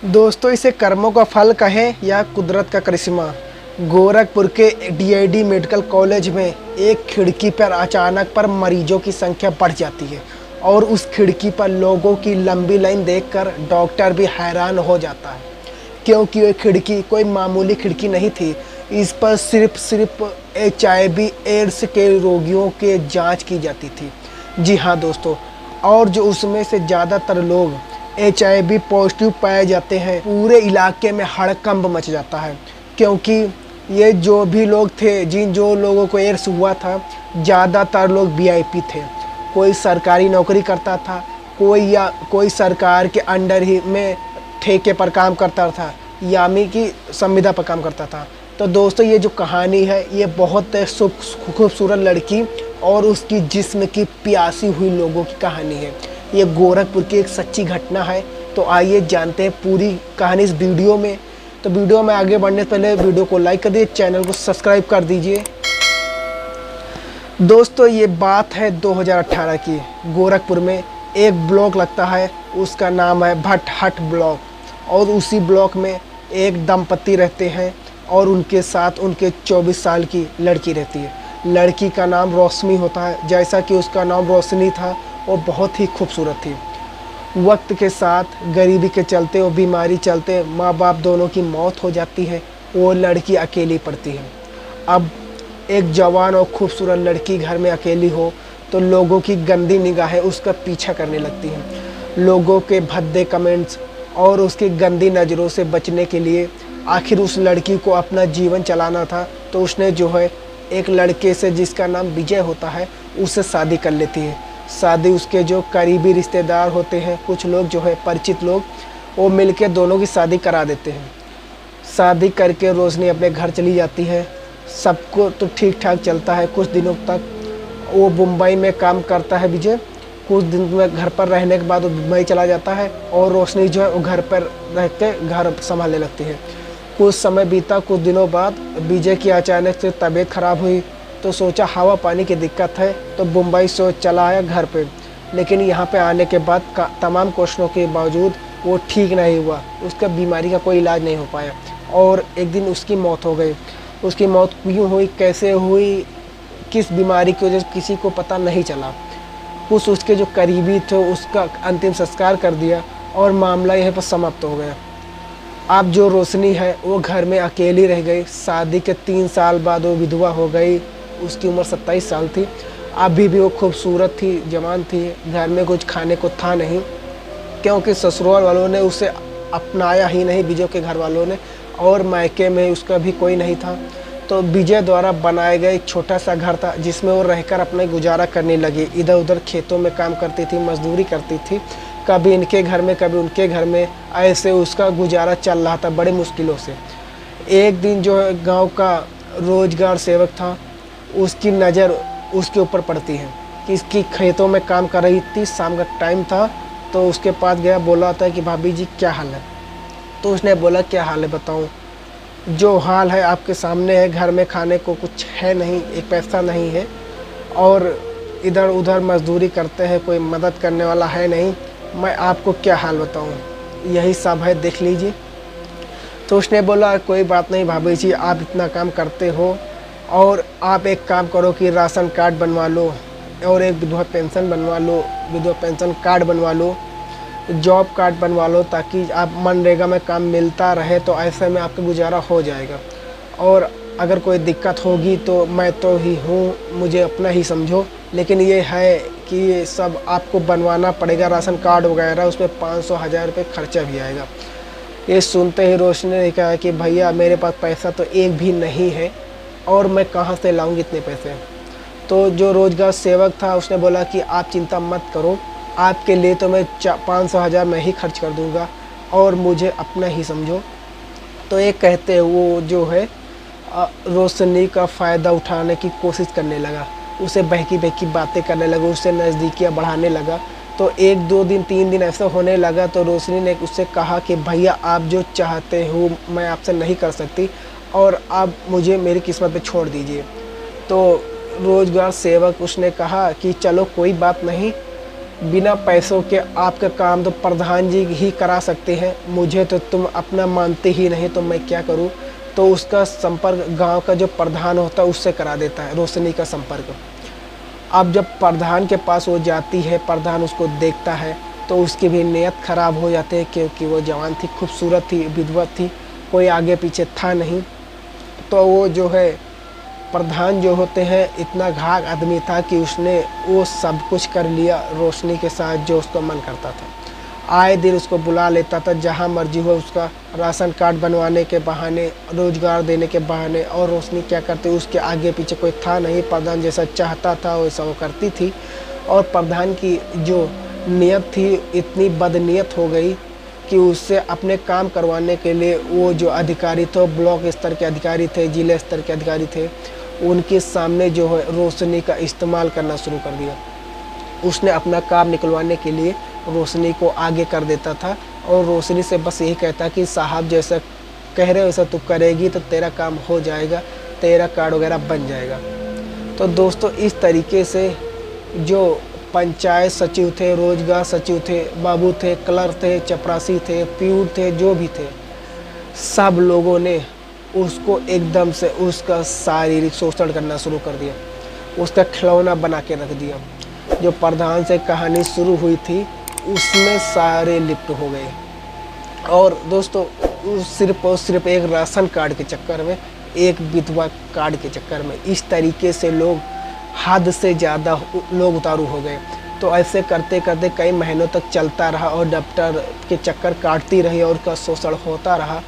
दोस्तों, इसे कर्मों का फल कहें या कुदरत का करिश्मा। गोरखपुर के डीआईडी मेडिकल कॉलेज में एक खिड़की पर अचानक पर मरीजों की संख्या बढ़ जाती है और उस खिड़की पर लोगों की लंबी लाइन देखकर डॉक्टर भी हैरान हो जाता है, क्योंकि ये खिड़की कोई मामूली खिड़की नहीं थी। इस पर सिर्फ HIV एड्स के रोगियों के जांच की जाती थी। जी हाँ दोस्तों, और जो उसमें से ज़्यादातर लोग HIV पॉजिटिव पाए जाते हैं, पूरे इलाके में हड़कंप मच जाता है। क्योंकि ये जो भी लोग थे, जो लोगों को एड्स हुआ था, ज़्यादातर लोग VIP थे। कोई सरकारी नौकरी करता था, कोई सरकार के अंडर ही में ठेके पर काम करता था, यानी कि संविदा पर काम करता था। तो दोस्तों, ये जो कहानी है ये बहुत खूबसूरत लड़की और उसकी जिस्म की प्यासी हुई लोगों की कहानी है। ये गोरखपुर की एक सच्ची घटना है। तो आइए जानते हैं पूरी कहानी इस वीडियो में। तो वीडियो में आगे बढ़ने से पहले वीडियो को लाइक कर दीजिए, चैनल को सब्सक्राइब कर दीजिए। दोस्तों, ये बात है 2018 की। गोरखपुर में एक ब्लॉक लगता है, उसका नाम है भटहट ब्लॉक। और उसी ब्लॉक में एक दंपति रहते हैं और उनके साथ उनके 24 साल की लड़की रहती है। लड़की का नाम रोशनी होता है, जैसा कि उसका नाम रोशनी था। वो बहुत ही खूबसूरत थी। वक्त के साथ गरीबी के चलते और बीमारी चलते माँ बाप दोनों की मौत हो जाती है। वो लड़की अकेली पड़ती है। अब एक जवान और खूबसूरत लड़की घर में अकेली हो तो लोगों की गंदी निगाहें उसका पीछा करने लगती हैं। लोगों के भद्दे कमेंट्स और उसकी गंदी नज़रों से बचने के लिए आखिर उस लड़की को अपना जीवन चलाना था। तो उसने जो है एक लड़के से, जिसका नाम विजय होता है, उससे शादी कर लेती है। शादी उसके जो करीबी रिश्तेदार होते हैं, कुछ लोग जो है परिचित लोग, वो मिलके दोनों की शादी करा देते हैं। शादी करके रोशनी अपने घर चली जाती है। सबको तो ठीक ठाक चलता है कुछ दिनों तक। वो मुंबई में काम करता है विजय। कुछ दिन में घर पर रहने के बाद वो मुंबई चला जाता है और रोशनी जो है वो घर पर रह के घर संभालने लगती है। कुछ समय बीता, कुछ दिनों बाद विजय की अचानक से तबीयत खराब हुई। तो सोचा हवा पानी की दिक्कत है, तो मुंबई से चला आया घर पे। लेकिन यहाँ पे आने के बाद तमाम कोशिशों के बावजूद वो ठीक नहीं हुआ। उसका बीमारी का कोई इलाज नहीं हो पाया और एक दिन उसकी मौत हो गई। उसकी मौत क्यों हुई, कैसे हुई, किस बीमारी की वजह से, किसी को पता नहीं चला। कुछ उसके जो करीबी थे उसका अंतिम संस्कार कर दिया और मामला यहीं पर समाप्त हो गया। अब जो रोशनी है वो घर में अकेली रह गई। शादी के 3 साल बाद वो विधवा हो गई। उसकी उम्र 27 साल थी। अभी भी वो खूबसूरत थी, जवान थी। घर में कुछ खाने को था नहीं, क्योंकि ससुराल वालों ने उसे अपनाया ही नहीं, विजय के घर वालों ने, और मायके में उसका भी कोई नहीं था। तो विजय द्वारा बनाया गया एक छोटा सा घर था, जिसमें वो रहकर अपना गुजारा करने लगी। इधर उधर खेतों में काम करती थी, मजदूरी करती थी, कभी इनके घर में कभी उनके घर में। ऐसे उसका गुजारा चल रहा था बड़े मुश्किलों से। एक दिन जो है गाँव का रोजगार सेवक था, उसकी नज़र उसके ऊपर पड़ती है कि इसकी खेतों में काम कर रही थी। शाम का टाइम था तो उसके पास गया, बोला था कि भाभी जी क्या हाल है। तो उसने बोला क्या हाल है बताऊं। जो हाल है आपके सामने है, घर में खाने को कुछ है नहीं, एक पैसा नहीं है और इधर उधर मजदूरी करते हैं, कोई मदद करने वाला है नहीं। मैं आपको क्या हाल बताऊं, यही सब है, देख लीजिए। तो उसने बोला कोई बात नहीं भाभी जी, आप इतना काम करते हो और आप एक काम करो कि राशन कार्ड बनवा लो और एक विधवा पेंशन बनवा लो, विधवा पेंशन कार्ड बनवा लो, जॉब कार्ड बनवा लो, ताकि आप मनरेगा में काम मिलता रहे। तो ऐसे में आपका गुजारा हो जाएगा। और अगर कोई दिक्कत होगी तो मैं तो ही हूँ, मुझे अपना ही समझो। लेकिन ये है कि ये सब आपको बनवाना पड़ेगा, राशन कार्ड वगैरह, उसमें 500-1000 रुपये खर्चा भी आएगा। ये सुनते ही रोशनी ने कहा कि भैया मेरे पास पैसा तो एक भी नहीं है और मैं कहाँ से लाऊंगी इतने पैसे। तो जो रोजगार सेवक था उसने बोला कि आप चिंता मत करो, आपके लिए तो मैं 500-1000 मैं ही खर्च कर दूंगा और मुझे अपना ही समझो। तो ये कहते वो जो है रोशनी का फ़ायदा उठाने की कोशिश करने लगा, उसे बहकी बातें करने लगा, उससे नज़दीकियाँ बढ़ाने लगा। तो 1-2 दिन 3 दिन ऐसा होने लगा। तो रोशनी ने उससे कहा कि भैया आप जो चाहते हो मैं आपसे नहीं कर सकती और आप मुझे मेरी किस्मत पे छोड़ दीजिए। तो रोजगार सेवक उसने कहा कि चलो कोई बात नहीं, बिना पैसों के आपका काम तो प्रधान जी ही करा सकते हैं, मुझे तो तुम अपना मानते ही नहीं तो मैं क्या करूं। तो उसका संपर्क गांव का जो प्रधान होता है उससे करा देता है रोशनी का संपर्क। अब जब प्रधान के पास वो जाती है, प्रधान उसको देखता है तो उसकी भी नीयत ख़राब हो जाती है, क्योंकि वो जवान थी, खूबसूरत थी, विधवा थी, कोई आगे पीछे था नहीं। तो वो जो है प्रधान जो होते हैं इतना घाघ आदमी था कि उसने वो सब कुछ कर लिया रोशनी के साथ जो उसको मन करता था। आए दिन उसको बुला लेता था, जहाँ मर्जी हो उसका राशन कार्ड बनवाने के बहाने, रोजगार देने के बहाने। और रोशनी क्या करती, उसके आगे पीछे कोई था नहीं, प्रधान जैसा चाहता था वैसा वो करती थी। और प्रधान की जो नीयत थी इतनी बदनीयत हो गई कि उससे अपने काम करवाने के लिए वो जो अधिकारी थे, ब्लॉक स्तर के अधिकारी थे, जिले स्तर के अधिकारी थे, उनके सामने जो है रोशनी का इस्तेमाल करना शुरू कर दिया। उसने अपना काम निकलवाने के लिए रोशनी को आगे कर देता था और रोशनी से बस यही कहता कि साहब जैसा कह रहे हो वैसा तू करेगी तो तेरा काम हो जाएगा, तेरा कार्ड वगैरह बन जाएगा। तो दोस्तों इस तरीके से जो पंचायत सचिव थे, रोजगार सचिव थे, बाबू थे, क्लर्क थे, चपरासी थे, प्यून थे, जो भी थे, सब लोगों ने उसको एकदम से उसका शारीरिक शोषण करना शुरू कर दिया, उसका खिलौना बना के रख दिया। जो प्रधान से कहानी शुरू हुई थी उसमें सारे लिप्त हो गए। और दोस्तों सिर्फ और सिर्फ एक राशन कार्ड के चक्कर में, एक विधवा कार्ड के चक्कर में इस तरीके से लोग हद से ज़्यादा लोग उतारू हो गए। तो ऐसे करते करते कई महीनों तक चलता रहा और डॉक्टर के चक्कर काटती रही और उसका शोषण होता रहा।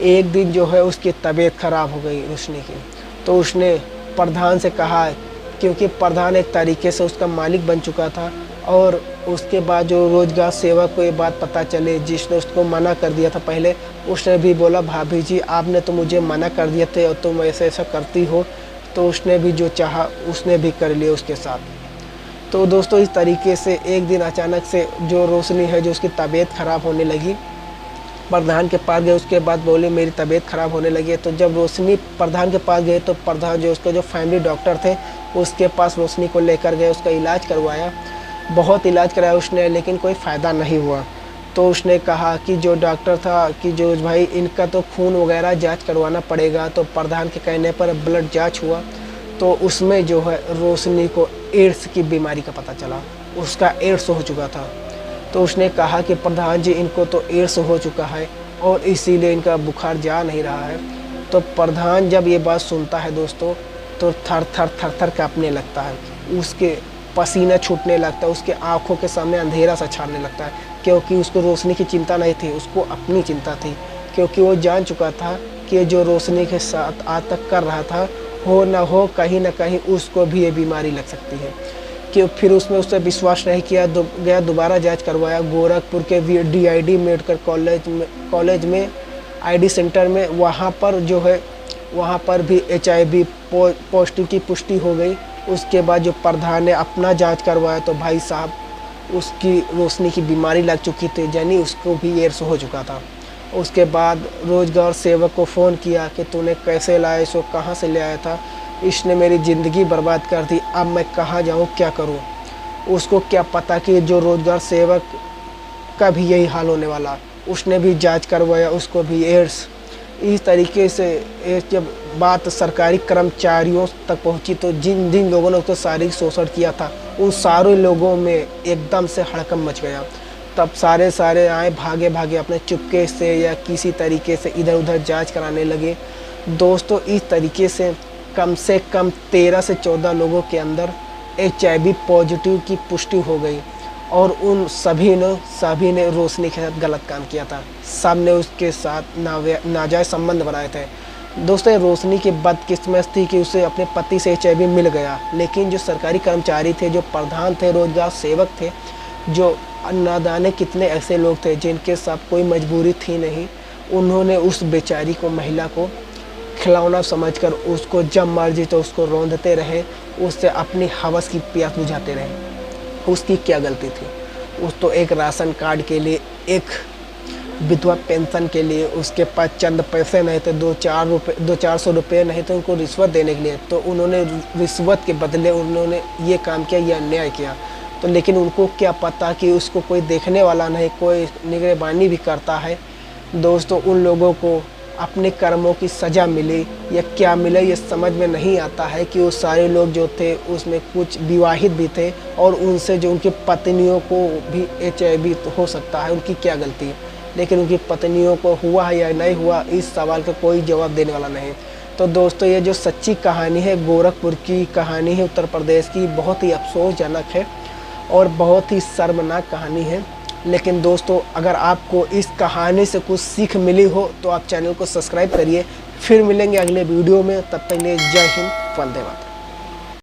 एक दिन जो है उसकी तबीयत ख़राब हो गई रोशनी की। तो उसने प्रधान से कहा, क्योंकि प्रधान एक तरीके से उसका मालिक बन चुका था। और उसके बाद जो रोजगार सेवक को ये बात पता चले, जिसने उसको मना कर दिया था पहले, उसने भी बोला भाभी जी आपने तो मुझे मना कर दिए थे और तुम ऐसे ऐसा करती हो। तो उसने भी जो चाहा उसने भी कर लिया उसके साथ। तो दोस्तों इस तरीके से एक दिन अचानक से जो रोशनी है, जो उसकी तबीयत ख़राब होने लगी, प्रधान के पास गए। उसके बाद बोले मेरी तबीयत ख़राब होने लगी है। तो जब रोशनी प्रधान के पास गए तो प्रधान जो उसके जो फैमिली डॉक्टर थे उसके पास रोशनी को लेकर गए, उसका इलाज करवाया, बहुत इलाज कराया उसने, लेकिन कोई फ़ायदा नहीं हुआ। तो उसने कहा कि जो डॉक्टर था कि जो भाई इनका तो खून वगैरह जांच करवाना पड़ेगा। तो प्रधान के कहने पर ब्लड जांच हुआ तो उसमें जो है रोशनी को एड्स की बीमारी का पता चला, उसका एड्स हो चुका था। तो उसने कहा कि प्रधान जी इनको तो एड्स हो चुका है और इसीलिए इनका बुखार जा नहीं रहा है। तो प्रधान जब ये बात सुनता है दोस्तों तो थर थर काँपने लगता है, उसके पसीना छूटने लगता है, उसके आंखों के सामने अंधेरा सा छाने लगता है, क्योंकि उसको रोशनी की चिंता नहीं थी, उसको अपनी चिंता थी। क्योंकि वो जान चुका था कि जो रोशनी के साथ आज तक कर रहा था, हो ना हो कहीं ना कहीं उसको भी ये बीमारी लग सकती है। कि फिर उससे विश्वास नहीं किया, गया दोबारा जांच करवाया गोरखपुर के DID मेडिकल कॉलेज में ID सेंटर में। वहाँ पर जो है वहाँ पर भी HIV पॉजिटिव की पुष्टि हो गई। उसके बाद जो प्रधान ने अपना जांच करवाया तो भाई साहब उसकी रोशनी की बीमारी लग चुकी थी, यानी उसको भी एड्स हो चुका था। उसके बाद रोजगार सेवक को फ़ोन किया कि तूने कैसे लाया इसको, कहाँ से ले आया था, इसने मेरी ज़िंदगी बर्बाद कर दी, अब मैं कहाँ जाऊँ, क्या करूँ। उसको क्या पता कि जो रोजगार सेवक का भी यही हाल होने वाला। उसने भी जांच करवाया, उसको भी एड्स। इस तरीके से जब बात सरकारी कर्मचारियों तक पहुंची तो जिन जिन लोगों ने उसको शारीरिक शोषण किया था उन सारे लोगों में एकदम से हड़कंप मच गया। तब सारे आए भागे अपने चुपके से या किसी तरीके से इधर उधर जांच कराने लगे। दोस्तों इस तरीके से कम 13 से 14 लोगों के अंदर HIV पॉजिटिव की पुष्टि हो गई और उन सभी ने रोशनी के साथ गलत काम किया था। सब ने उसके साथ नाजायज़ संबंध बनाए थे। दोस्तों रोशनी की बदकिस्मत थी कि उसे अपने पति से HIV मिल गया, लेकिन जो सरकारी कर्मचारी थे, जो प्रधान थे, रोजगार सेवक थे, जो ना जाने कितने ऐसे लोग थे जिनके साथ कोई मजबूरी थी नहीं, उन्होंने उस बेचारी को, महिला को खिलौना समझकर उसको जब मर्जी तो उसको रौंदते रहे, उससे अपनी हवस की प्यास बुझाते रहे। उसकी क्या गलती थी? उस तो एक राशन कार्ड के लिए, एक विधवा पेंशन के लिए उसके पास चंद पैसे नहीं थे, 200-400 रुपये नहीं थे उनको रिश्वत देने के लिए। तो उन्होंने रिश्वत के बदले उन्होंने ये काम किया, ये अन्याय किया। तो लेकिन उनको क्या पता कि उसको कोई देखने वाला नहीं, कोई निगरानी भी करता है। दोस्तों उन लोगों को अपने कर्मों की सज़ा मिले या क्या मिले ये समझ में नहीं आता है कि वो सारे लोग जो थे उसमें कुछ विवाहित भी थे और उनसे जो उनकी पत्नियों को भी HIV हो सकता है, उनकी क्या गलती है। लेकिन उनकी पत्नियों को हुआ है या नहीं हुआ, इस सवाल का कोई जवाब देने वाला नहीं। तो दोस्तों ये जो सच्ची कहानी है, गोरखपुर की कहानी है उत्तर प्रदेश की, बहुत ही अफसोसजनक है और बहुत ही शर्मनाक कहानी है। लेकिन दोस्तों अगर आपको इस कहानी से कुछ सीख मिली हो तो आप चैनल को सब्सक्राइब करिए। फिर मिलेंगे अगले वीडियो में, तब तक के लिए जय हिंद, वंदे मातरम।